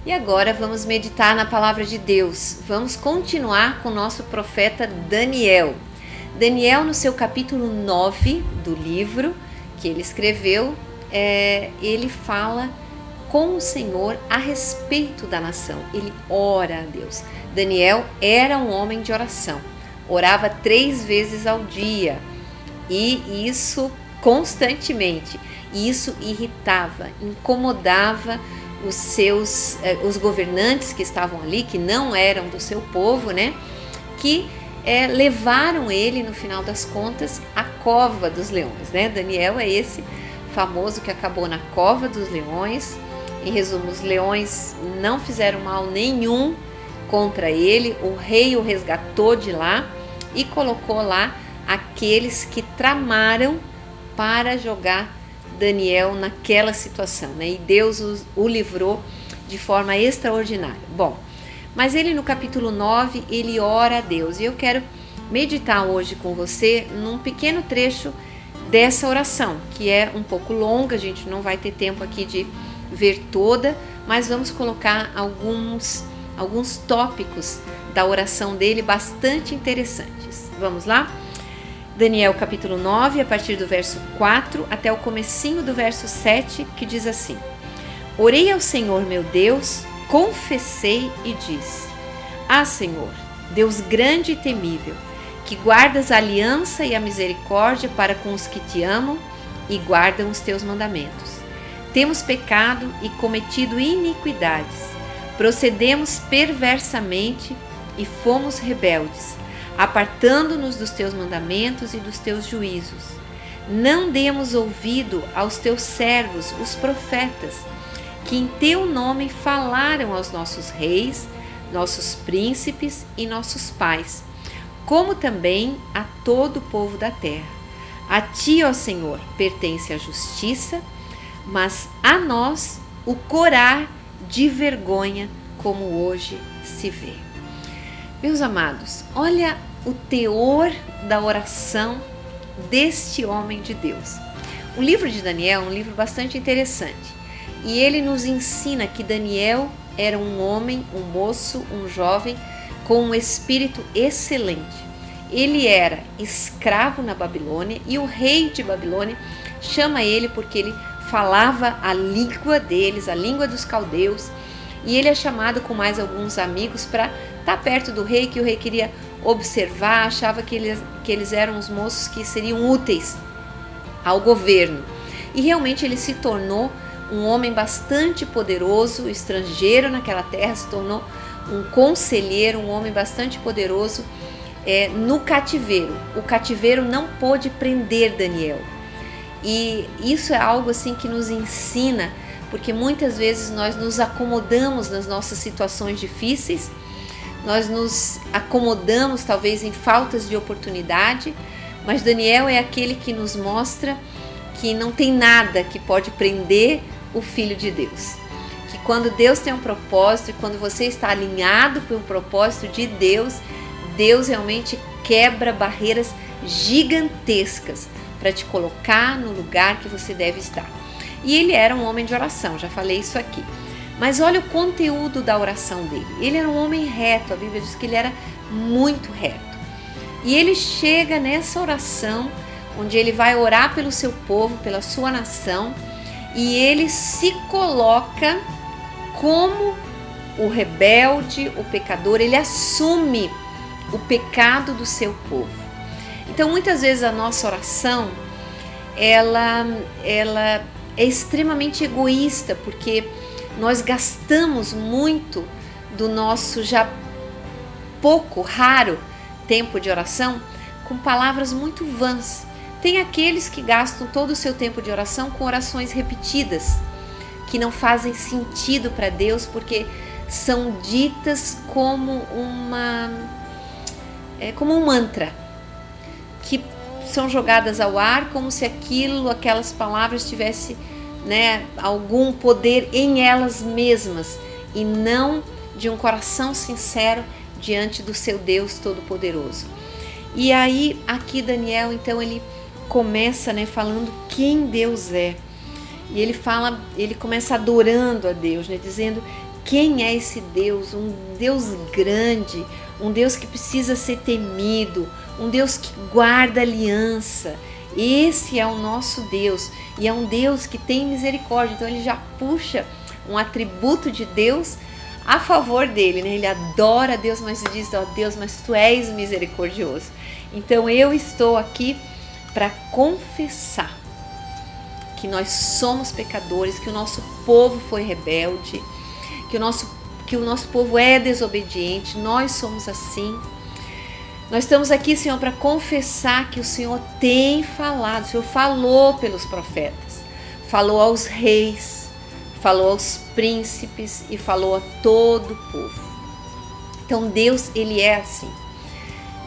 E agora vamos meditar na palavra de Deus. Vamos continuar com o nosso profeta Daniel. Daniel, no seu capítulo 9 do livro que ele escreveu, ele fala com o Senhor a respeito da nação. Ele ora a Deus. Daniel era um homem de oração. Orava 3 vezes ao dia. E isso constantemente. E isso irritava, incomodava os governantes que estavam ali, que não eram do seu povo, né? Que levaram ele, no final das contas, à cova dos leões, né? Daniel é esse famoso que acabou na cova dos leões. Em resumo, os leões não fizeram mal nenhum contra ele. O rei o resgatou de lá e colocou lá aqueles que tramaram para jogar Daniel naquela situação, né? E Deus o livrou de forma extraordinária. Bom, mas ele no capítulo 9, ele ora a Deus. E eu quero meditar hoje com você num pequeno trecho dessa oração, que é um pouco longa, a gente não vai ter tempo aqui de ver toda, mas vamos colocar alguns tópicos da oração dele bastante interessantes. Vamos lá? Daniel capítulo 9, a partir do verso 4 até o comecinho do verso 7, que diz assim: Orei ao Senhor meu Deus, confessei e disse: Ah, Senhor, Deus grande e temível, que guardas a aliança e a misericórdia para com os que te amam e guardam os teus mandamentos. Temos pecado e cometido iniquidades, procedemos perversamente e fomos rebeldes, apartando-nos dos teus mandamentos e dos teus juízos. Não demos ouvido aos teus servos, os profetas, que em teu nome falaram aos nossos reis, nossos príncipes e nossos pais, como também a todo o povo da terra. A ti, ó Senhor, pertence a justiça, mas a nós o corar de vergonha, como hoje se vê. Meus amados, olha o teor da oração deste homem de Deus. O livro de Daniel é um livro bastante interessante e ele nos ensina que Daniel era um homem, um moço, um jovem com um espírito excelente. Ele era escravo na Babilônia e o rei de Babilônia chama ele porque ele falava a língua deles, a língua dos caldeus, e ele é chamado com mais alguns amigos para estar perto do rei, que o rei queria observar, achava que eles eram os moços que seriam úteis ao governo. E realmente ele se tornou um homem bastante poderoso, estrangeiro naquela terra, se tornou um conselheiro, um homem bastante poderoso no cativeiro. O cativeiro não pôde prender Daniel. E isso é algo assim que nos ensina, porque muitas vezes nós nos acomodamos nas nossas situações difíceis, nós nos acomodamos talvez em faltas de oportunidade, mas Daniel é aquele que nos mostra que não tem nada que pode prender o Filho de Deus. Que quando Deus tem um propósito e quando você está alinhado com o propósito de Deus, Deus realmente quebra barreiras gigantescas para te colocar no lugar que você deve estar. E ele era um homem de oração, já falei isso aqui. Mas olha o conteúdo da oração dele. Ele era um homem reto, a Bíblia diz que ele era muito reto. E ele chega nessa oração, onde ele vai orar pelo seu povo, pela sua nação, e ele se coloca como o rebelde, o pecador, ele assume o pecado do seu povo. Então, muitas vezes a nossa oração, ela é extremamente egoísta, porque nós gastamos muito do nosso já pouco, raro tempo de oração com palavras muito vãs. Tem aqueles que gastam todo o seu tempo de oração com orações repetidas, que não fazem sentido para Deus, porque são ditas como um mantra, que são jogadas ao ar como se aquelas palavras tivessem, algum poder em elas mesmas e não de um coração sincero diante do seu Deus Todo-Poderoso. E aí, aqui Daniel, então, ele começa, falando quem Deus é. E ele começa adorando a Deus, dizendo: quem é esse Deus, um Deus grande, um Deus que precisa ser temido, um Deus que guarda aliança. Esse é o nosso Deus, e é um Deus que tem misericórdia. Então ele já puxa um atributo de Deus a favor dele, né? Ele adora a Deus, mas diz: ó Deus, mas tu és misericordioso. Então eu estou aqui para confessar que nós somos pecadores, que o nosso povo foi rebelde, que o nosso povo é desobediente, nós somos assim. Nós estamos aqui, Senhor, para confessar que o Senhor tem falado, o Senhor falou pelos profetas, falou aos reis, falou aos príncipes e falou a todo o povo. Então Deus, ele é assim.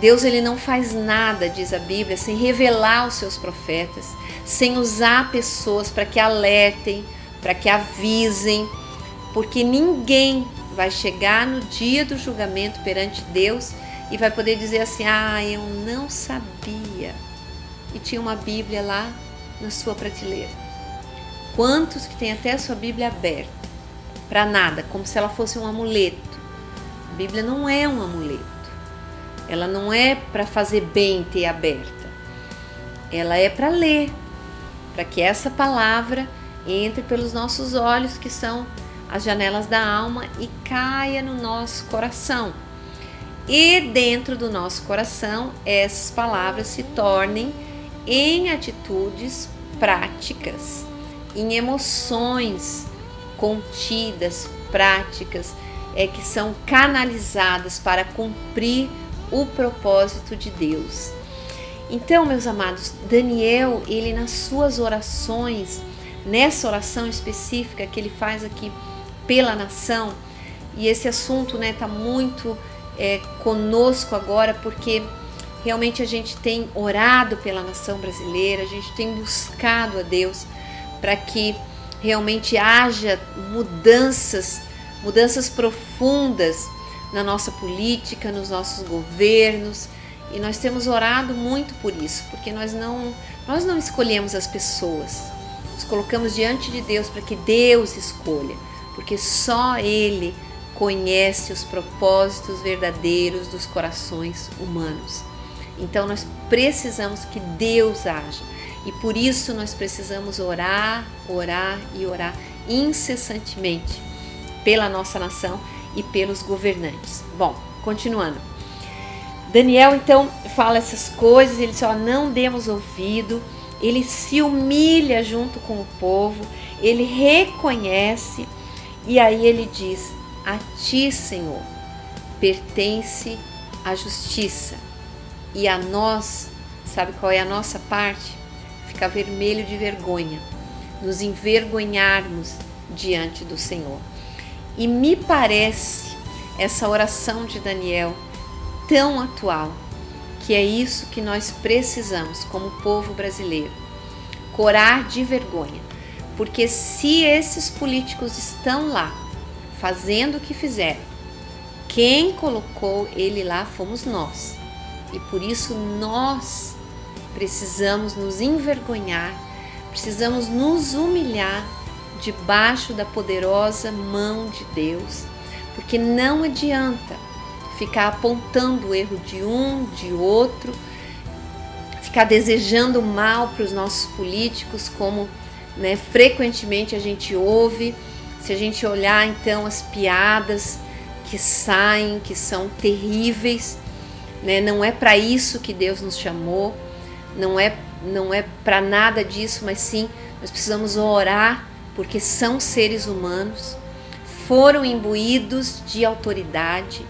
Deus, ele não faz nada, diz a Bíblia, sem revelar os seus profetas, sem usar pessoas para que alertem, para que avisem, porque ninguém vai chegar no dia do julgamento perante Deus e vai poder dizer assim: ah, eu não sabia. E tinha uma Bíblia lá na sua prateleira. Quantos que tem até a sua Bíblia aberta? Para nada, como se ela fosse um amuleto. A Bíblia não é um amuleto. Ela não é para fazer bem ter aberta. Ela é para ler, para que essa palavra entre pelos nossos olhos, que são as janelas da alma, e caia no nosso coração. E dentro do nosso coração, essas palavras se tornem em atitudes práticas, em emoções contidas, práticas, que são canalizadas para cumprir o propósito de Deus. Então, meus amados, Daniel, ele nas suas orações, nessa oração específica que ele faz aqui pela nação, e esse assunto tá muito conosco agora, porque realmente a gente tem orado pela nação brasileira, a gente tem buscado a Deus para que realmente haja mudanças profundas na nossa política, nos nossos governos, e nós temos orado muito por isso, porque nós não escolhemos as pessoas, nos colocamos diante de Deus para que Deus escolha, porque só Ele conhece os propósitos verdadeiros dos corações humanos. Então nós precisamos que Deus haja, e por isso nós precisamos orar e orar incessantemente pela nossa nação e pelos governantes. Bom, continuando. Daniel então fala essas coisas, ele diz: ó, não demos ouvido. Ele se humilha junto com o povo, ele reconhece, e aí ele diz: a ti, Senhor, pertence a justiça, e a nós, sabe qual é a nossa parte? Ficar vermelho de vergonha, nos envergonharmos diante do Senhor. E me parece essa oração de Daniel tão atual, que é isso que nós precisamos como povo brasileiro: corar de vergonha, porque se esses políticos estão lá fazendo o que fizeram, quem colocou ele lá fomos nós, e por isso nós precisamos nos envergonhar, precisamos nos humilhar debaixo da poderosa mão de Deus, porque não adianta ficar apontando o erro de um, de outro, ficar desejando mal para os nossos políticos, como frequentemente a gente ouve. Se a gente olhar então as piadas que saem, que são terríveis, não é para isso que Deus nos chamou, não é para nada disso, mas sim, nós precisamos orar, porque são seres humanos, foram imbuídos de autoridade,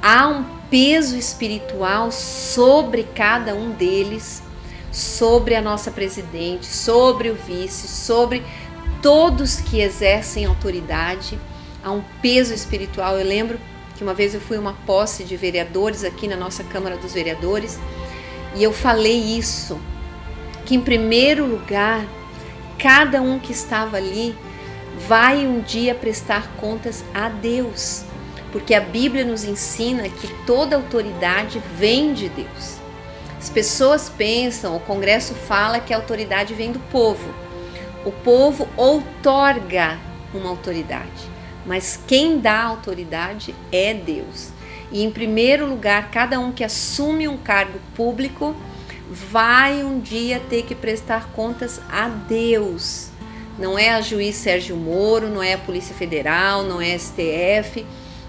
há um peso espiritual sobre cada um deles, sobre a nossa presidente, sobre o vice, sobre todos que exercem autoridade, há um peso espiritual. Eu lembro que uma vez eu fui a uma posse de vereadores aqui na nossa Câmara dos Vereadores, e eu falei isso, que em primeiro lugar, cada um que estava ali vai um dia prestar contas a Deus, porque a Bíblia nos ensina que toda autoridade vem de Deus. As pessoas pensam, o Congresso fala que a autoridade vem do povo. O povo outorga uma autoridade, mas quem dá autoridade é Deus. E em primeiro lugar, cada um que assume um cargo público vai um dia ter que prestar contas a Deus. Não é a juiz Sérgio Moro, não é a Polícia Federal, não é a STF,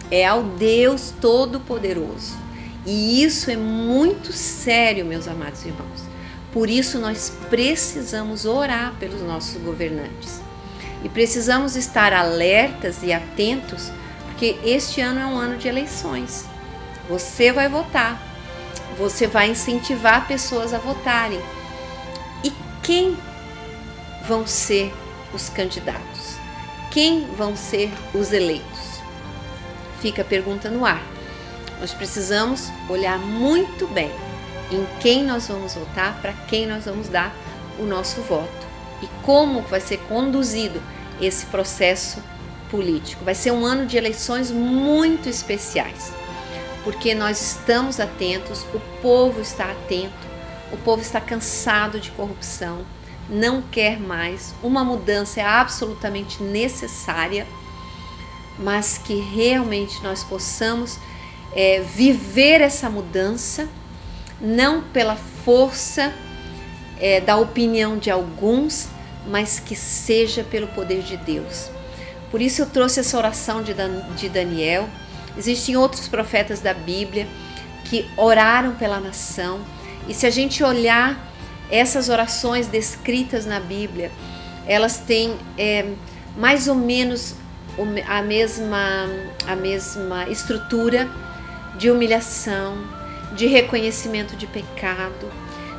é ao Deus Todo-Poderoso. E isso é muito sério, meus amados irmãos. Por isso nós precisamos orar pelos nossos governantes. E precisamos estar alertas e atentos, porque este ano é um ano de eleições. Você vai votar, você vai incentivar pessoas a votarem. E quem vão ser os candidatos? Quem vão ser os eleitos? Fica a pergunta no ar. Nós precisamos olhar muito bem em quem nós vamos votar, para quem nós vamos dar o nosso voto e como vai ser conduzido esse processo político. Vai ser um ano de eleições muito especiais, porque nós estamos atentos, o povo está atento, o povo está cansado de corrupção, não quer mais, uma mudança é absolutamente necessária, mas que realmente nós possamos viver essa mudança, não pela força da opinião de alguns, mas que seja pelo poder de Deus. Por isso eu trouxe essa oração de Daniel. Existem outros profetas da Bíblia que oraram pela nação, e se a gente olhar essas orações descritas na Bíblia, elas têm mais ou menos a mesma estrutura de humilhação, de reconhecimento de pecado,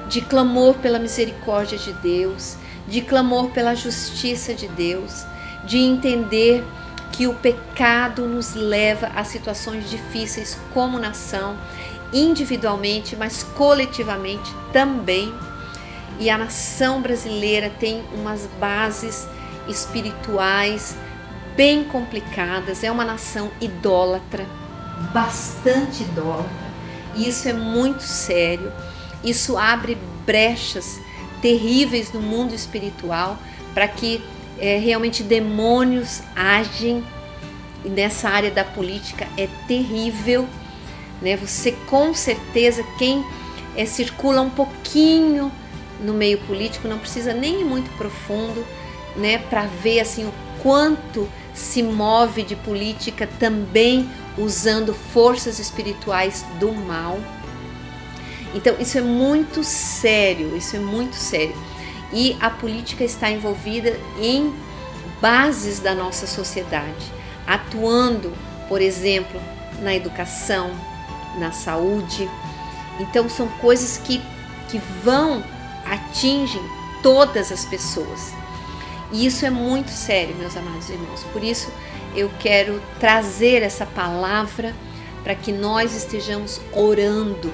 de clamor pela misericórdia de Deus, de clamor pela justiça de Deus, de entender que o pecado nos leva a situações difíceis como nação, individualmente, mas coletivamente também. E a nação brasileira tem umas bases espirituais bem complicadas, é uma nação idólatra, bastante idólatra, e isso é muito sério. Isso abre brechas terríveis no mundo espiritual para que realmente demônios agem nessa área da política. É terrível, né? Você com certeza, quem circula um pouquinho no meio político, não precisa nem ir muito profundo, né, para ver assim o quanto se move de política também usando forças espirituais do mal. Então isso é muito sério, isso é muito sério. E a política está envolvida em bases da nossa sociedade, atuando, por exemplo, na educação, na saúde. Então são coisas que atingem todas as pessoas. E isso é muito sério, meus amados irmãos. Por isso eu quero trazer essa palavra para que nós estejamos orando,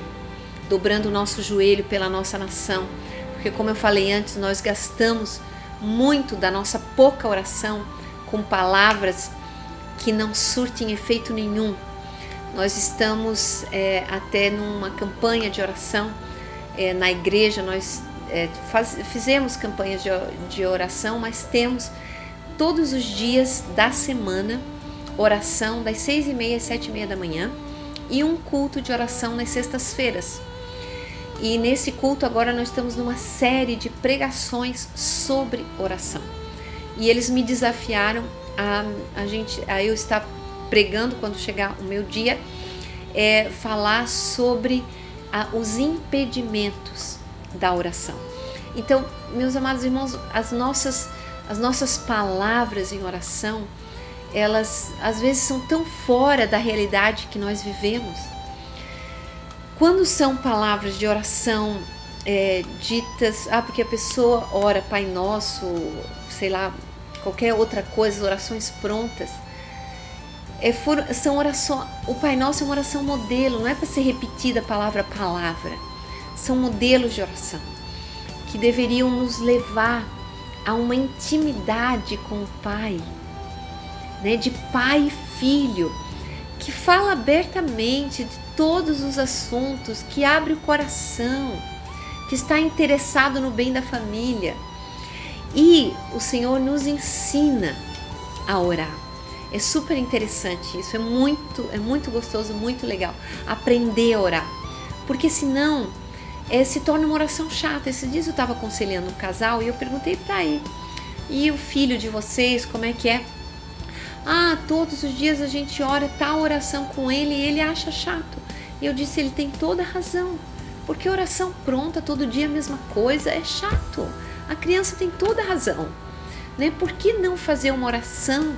dobrando o nosso joelho pela nossa nação. Porque, como eu falei antes, nós gastamos muito da nossa pouca oração com palavras que não surtem efeito nenhum. Nós estamos até numa campanha de oração na igreja. Nós fizemos campanhas de oração, mas temos todos os dias da semana oração das 6h30 às 7h30 da manhã e um culto de oração nas sextas-feiras. E nesse culto agora nós estamos numa série de pregações sobre oração. E eles me desafiaram a eu estar pregando quando chegar o meu dia, falar sobre os impedimentos da oração. Então, meus amados irmãos, as nossas palavras em oração, elas às vezes são tão fora da realidade que nós vivemos. Quando são palavras de oração ditas, porque a pessoa ora Pai Nosso, sei lá, qualquer outra coisa, orações prontas, são orações. O Pai Nosso é uma oração modelo, não é para ser repetida palavra a palavra. São modelos de oração que deveriam nos levar a uma intimidade com o Pai, né? De pai e filho, que fala abertamente de todos os assuntos, que abre o coração, que está interessado no bem da família. E o Senhor nos ensina a orar. É super interessante isso, é muito gostoso, muito legal aprender a orar, porque senão se torna uma oração chata. Esses dias eu estava aconselhando um casal e eu perguntei para ele: e o filho de vocês, como é que é? Ah, todos os dias a gente ora tal oração com ele e ele acha chato. E eu disse: ele tem toda a razão, porque oração pronta todo dia a mesma coisa é chato. A criança tem toda a razão, né? Por que não fazer uma oração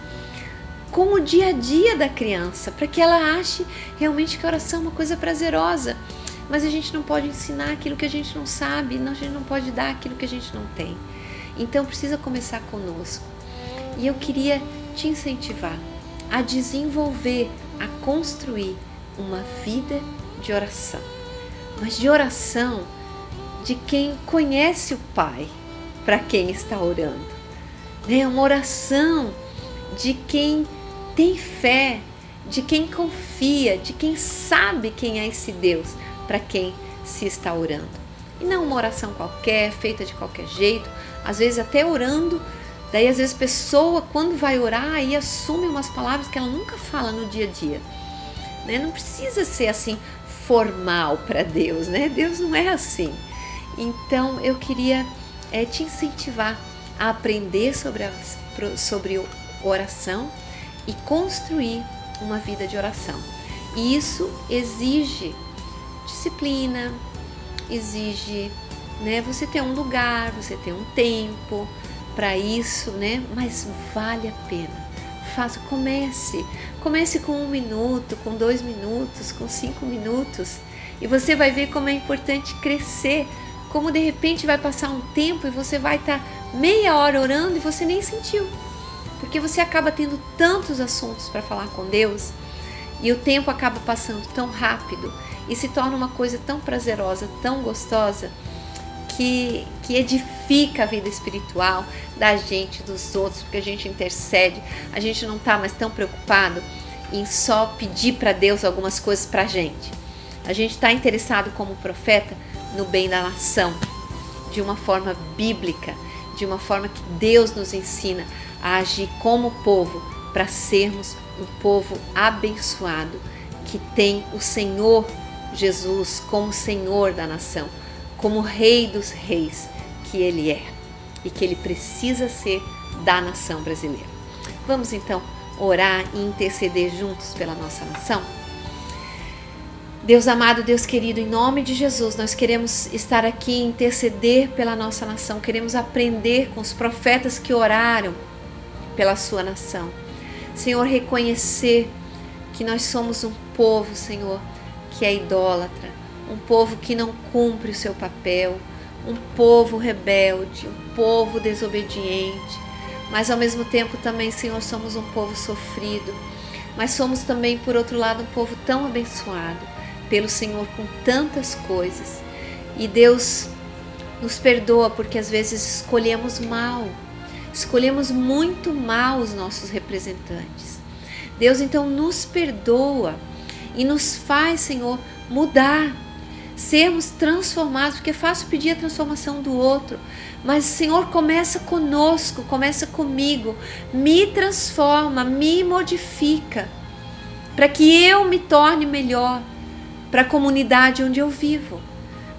com o dia a dia da criança, para que ela ache realmente que a oração é uma coisa prazerosa? Mas a gente não pode ensinar aquilo que a gente não sabe, a gente não pode dar aquilo que a gente não tem. Então precisa começar conosco. E eu queria te incentivar a desenvolver, a construir uma vida de oração. Mas de oração de quem conhece o Pai para quem está orando. Né? Uma oração de quem tem fé, de quem confia, de quem sabe quem é esse Deus para quem se está orando. E não uma oração qualquer, feita de qualquer jeito, às vezes até orando. Daí às vezes a pessoa, quando vai orar, aí assume umas palavras que ela nunca fala no dia a dia, né? Não precisa ser assim formal para Deus, né? Deus não é assim. Então eu queria te incentivar a aprender sobre oração e construir uma vida de oração. E isso exige disciplina, exige, né, você ter um lugar, você ter um tempo para isso, né? Mas vale a pena. Comece com 1 minuto, com 2 minutos, com 5 minutos, e você vai ver como é importante crescer, como de repente vai passar um tempo e você vai estar meia hora orando e você nem sentiu, porque você acaba tendo tantos assuntos para falar com Deus e o tempo acaba passando tão rápido e se torna uma coisa tão prazerosa, tão gostosa, que edifica a vida espiritual da gente, dos outros, porque a gente intercede, a gente não está mais tão preocupado em só pedir para Deus algumas coisas para a gente está interessado como profeta no bem da nação, de uma forma bíblica, de uma forma que Deus nos ensina a agir como povo, para sermos um povo abençoado, que tem o Senhor Jesus como Senhor da nação, como Rei dos Reis que Ele é e que Ele precisa ser da nação brasileira. Vamos então orar e interceder juntos pela nossa nação? Deus amado, Deus querido, em nome de Jesus, nós queremos estar aqui e interceder pela nossa nação, queremos aprender com os profetas que oraram pela sua nação. Senhor, reconhecer que nós somos um povo, Senhor, que é idólatra, um povo que não cumpre o seu papel, um povo rebelde, um povo desobediente, mas ao mesmo tempo também, Senhor, somos um povo sofrido, mas somos também, por outro lado, um povo tão abençoado pelo Senhor com tantas coisas. E Deus nos perdoa porque às vezes escolhemos muito mal os nossos representantes. Deus então nos perdoa e nos faz, Senhor, mudar, sermos transformados, porque é fácil pedir a transformação do outro, mas Senhor, começa conosco, começa comigo, me transforma, me modifica, para que eu me torne melhor para a comunidade onde eu vivo,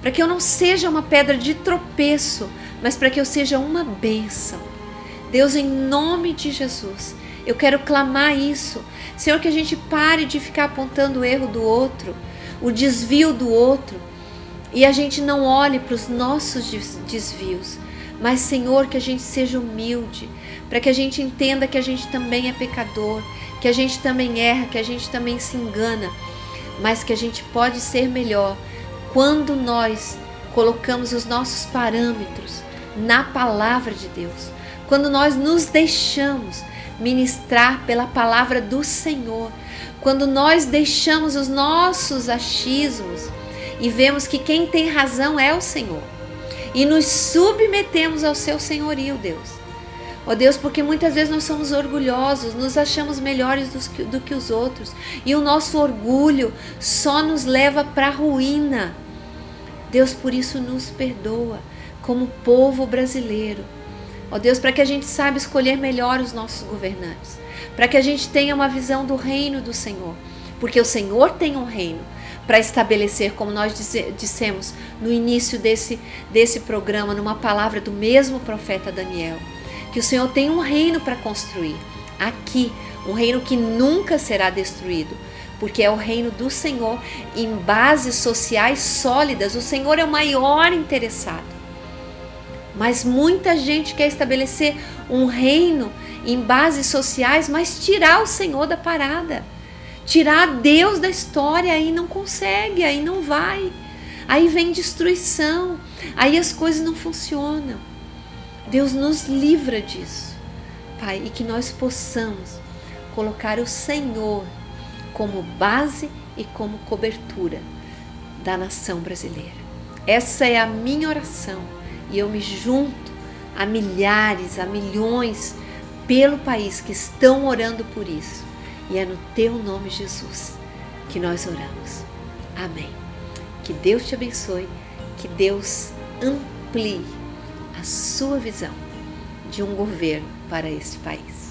para que eu não seja uma pedra de tropeço, mas para que eu seja uma bênção. Deus, em nome de Jesus, eu quero clamar isso, Senhor, que a gente pare de ficar apontando o erro do outro, o desvio do outro, e a gente não olhe para os nossos desvios, mas, Senhor, que a gente seja humilde, para que a gente entenda que a gente também é pecador, que a gente também erra, que a gente também se engana, mas que a gente pode ser melhor quando nós colocamos os nossos parâmetros na palavra de Deus, quando nós nos deixamos ministrar pela palavra do Senhor, quando nós deixamos os nossos achismos e vemos que quem tem razão é o Senhor e nos submetemos ao seu senhorio, Deus. Ó Deus, porque muitas vezes nós somos orgulhosos, nos achamos melhores do que os outros e o nosso orgulho só nos leva para a ruína. Deus, por isso nos perdoa como povo brasileiro. Ó Deus, para que a gente saiba escolher melhor os nossos governantes, para que a gente tenha uma visão do reino do Senhor, porque o Senhor tem um reino para estabelecer, como nós dissemos no início desse programa, numa palavra do mesmo profeta Daniel, que o Senhor tem um reino para construir aqui, um reino que nunca será destruído, porque é o reino do Senhor em bases sociais sólidas. O Senhor é o maior interessado. Mas muita gente quer estabelecer um reino em bases sociais, mas tirar o Senhor da parada, tirar Deus da história, aí não consegue, aí não vai. Aí vem destruição, aí as coisas não funcionam. Deus nos livra disso, Pai, e que nós possamos colocar o Senhor como base e como cobertura da nação brasileira. Essa é a minha oração e eu me junto a milhares, a milhões pelo país que estão orando por isso. E é no teu nome, Jesus, que nós oramos. Amém. Que Deus te abençoe, que Deus amplie a sua visão de um governo para este país.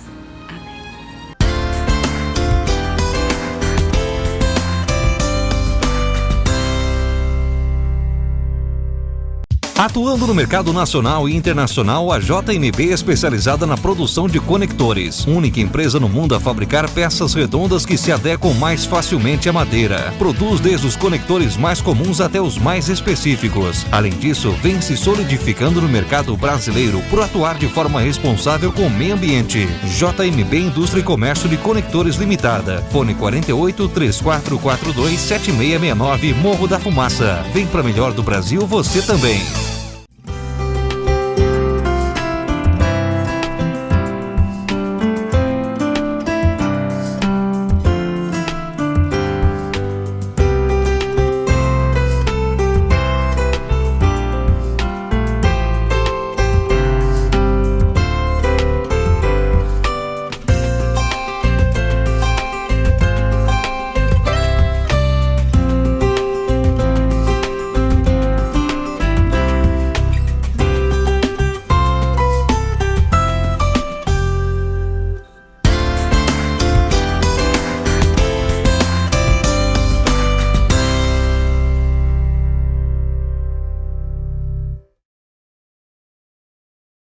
Atuando no mercado nacional e internacional, a JMB é especializada na produção de conectores. Única empresa no mundo a fabricar peças redondas que se adequam mais facilmente à madeira. Produz desde os conectores mais comuns até os mais específicos. Além disso, vem se solidificando no mercado brasileiro por atuar de forma responsável com o meio ambiente. JMB Indústria e Comércio de Conectores Limitada. Fone 48 3442 7669, Morro da Fumaça. Vem para melhor do Brasil você também.